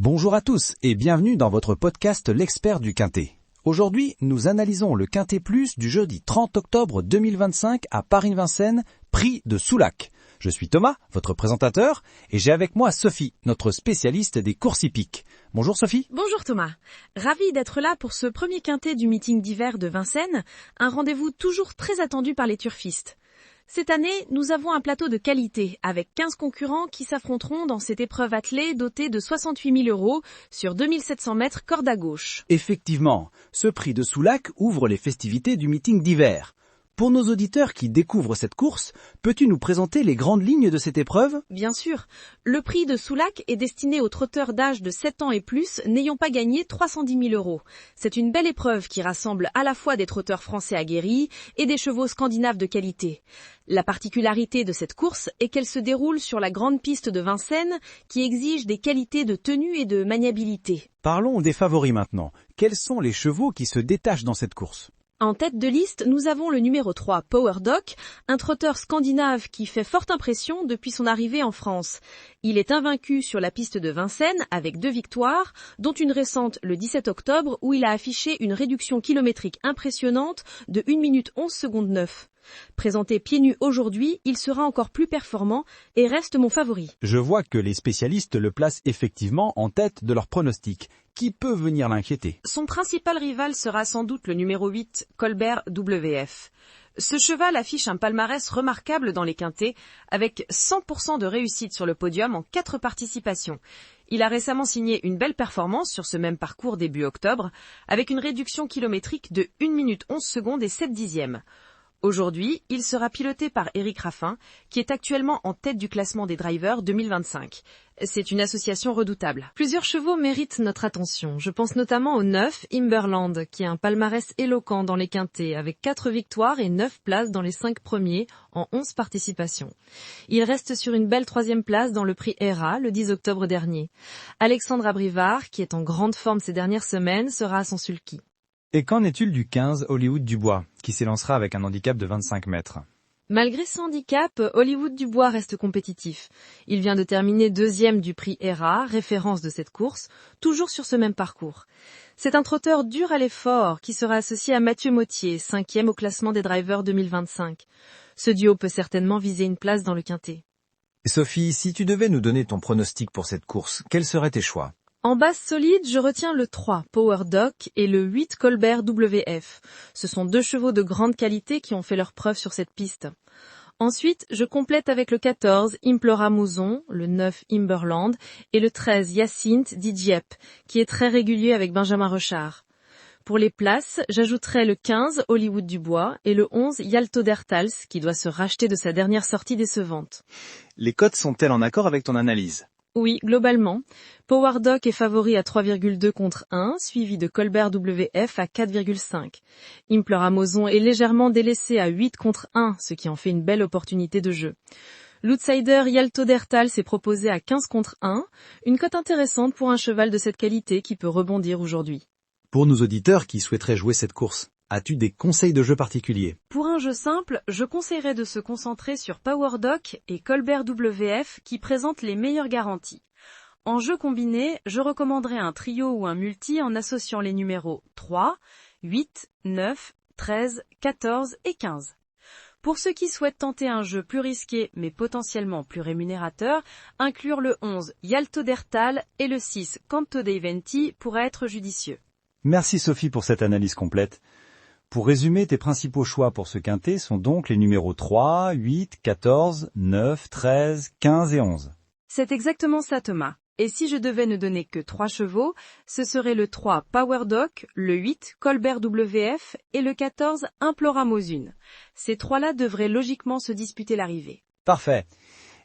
Bonjour à tous et bienvenue dans votre podcast L'Expert du Quintet. Aujourd'hui, nous analysons le Quintet Plus du jeudi 30 octobre 2025 à Paris-Vincennes, prix de Soulac. Je suis Thomas, votre présentateur, et j'ai avec moi Sophie, notre spécialiste des courses hippiques. Bonjour Sophie. Bonjour Thomas. Ravie d'être là pour ce premier Quintet du meeting d'hiver de Vincennes, un rendez-vous toujours très attendu par les turfistes. Cette année, nous avons un plateau de qualité, avec 15 concurrents qui s'affronteront dans cette épreuve attelée dotée de 68 000 € sur 2700 mètres corde à gauche. Effectivement, ce prix de Soulac ouvre les festivités du meeting d'hiver. Pour nos auditeurs qui découvrent cette course, peux-tu nous présenter les grandes lignes de cette épreuve ? Bien sûr. Le prix de Soulac est destiné aux trotteurs d'âge de 7 ans et plus n'ayant pas gagné 310 000 €. C'est une belle épreuve qui rassemble à la fois des trotteurs français aguerris et des chevaux scandinaves de qualité. La particularité de cette course est qu'elle se déroule sur la grande piste de Vincennes qui exige des qualités de tenue et de maniabilité. Parlons des favoris maintenant. Quels sont les chevaux qui se détachent dans cette course ? En tête de liste, nous avons le numéro 3, Power Doc, un trotteur scandinave qui fait forte impression depuis son arrivée en France. Il est invaincu sur la piste de Vincennes avec 2 victoires, dont une récente le 17 octobre où il a affiché une réduction kilométrique impressionnante de 1 minute 11 secondes 9. Présenté pieds nus aujourd'hui, il sera encore plus performant et reste mon favori. Je vois que les spécialistes le placent effectivement en tête de leur pronostic. Qui peut venir l'inquiéter ? Son principal rival sera sans doute le numéro 8, Colbert WF. Ce cheval affiche un palmarès remarquable dans les quintets, avec 100% de réussite sur le podium en 4 participations. Il a récemment signé une belle performance sur ce même parcours début octobre, avec une réduction kilométrique de 1 minute 11 secondes et 7 dixièmes. Aujourd'hui, il sera piloté par Éric Raffin, qui est actuellement en tête du classement des drivers 2025. C'est une association redoutable. Plusieurs chevaux méritent notre attention. Je pense notamment au 9, Imberland, qui a un palmarès éloquent dans les quintets, avec 4 victoires et 9 places dans les 5 premiers en 11 participations. Il reste sur une belle 3e place dans le prix ERA le 10 octobre dernier. Alexandre Abrivard, qui est en grande forme ces dernières semaines, sera à son sulky. Et qu'en est-il du 15 Hollywood Dubois, qui s'élancera avec un handicap de 25 mètres ? Malgré ce handicap, Hollywood Dubois reste compétitif. Il vient de terminer 2e du prix ERA, référence de cette course, toujours sur ce même parcours. C'est un trotteur dur à l'effort qui sera associé à Mathieu Mottier, 5e au classement des drivers 2025. Ce duo peut certainement viser une place dans le quintet. Sophie, si tu devais nous donner ton pronostic pour cette course, quels seraient tes choix ? En base solide, je retiens le 3, Power Doc, et le 8, Colbert WF. Ce sont 2 chevaux de grande qualité qui ont fait leur preuve sur cette piste. Ensuite, je complète avec le 14, Implora Mouzon, le 9, Imberland, et le 13, Hyacinthe d'Idiep, qui est très régulier avec Benjamin Rechard. Pour les places, j'ajouterai le 15, Hollywood Dubois, et le 11, Yalto Dertals, qui doit se racheter de sa dernière sortie décevante. Les cotes sont-elles en accord avec ton analyse ? Oui, globalement. Power Doc est favori à 3,2 contre 1, suivi de Colbert WF à 4,5. Implora Mouzon est légèrement délaissé à 8 contre 1, ce qui en fait une belle opportunité de jeu. L'outsider Yalto Dertals est proposé à 15 contre 1, une cote intéressante pour un cheval de cette qualité qui peut rebondir aujourd'hui. Pour nos auditeurs qui souhaiteraient jouer cette course, as-tu des conseils de jeu particuliers ? Pour un jeu simple, je conseillerais de se concentrer sur Power Doc et Colbert WF qui présentent les meilleures garanties. En jeu combiné, je recommanderais un trio ou un multi en associant les numéros 3, 8, 9, 13, 14 et 15. Pour ceux qui souhaitent tenter un jeu plus risqué mais potentiellement plus rémunérateur, inclure le 11 Yalto Dertal et le 6 Canto dei Venti pourrait être judicieux. Merci Sophie pour cette analyse complète. Pour résumer, tes principaux choix pour ce quintet sont donc les numéros 3, 8, 14, 9, 13, 15 et 11. C'est exactement ça Thomas. Et si je devais ne donner que 3 chevaux, ce serait le 3 Power Doc, le 8 Colbert WF et le 14 Implora Mouzon. Ces 3-là devraient logiquement se disputer l'arrivée. Parfait.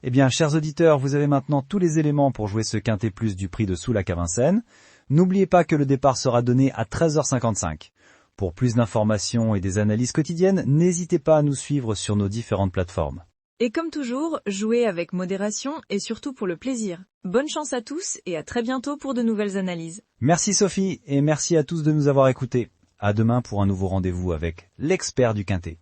Eh bien, chers auditeurs, vous avez maintenant tous les éléments pour jouer ce quintet plus du prix de Soulac à Vincennes. N'oubliez pas que le départ sera donné à 13h55. Pour plus d'informations et des analyses quotidiennes, n'hésitez pas à nous suivre sur nos différentes plateformes. Et comme toujours, jouez avec modération et surtout pour le plaisir. Bonne chance à tous et à très bientôt pour de nouvelles analyses. Merci Sophie et merci à tous de nous avoir écoutés. À demain pour un nouveau rendez-vous avec l'expert du quintet.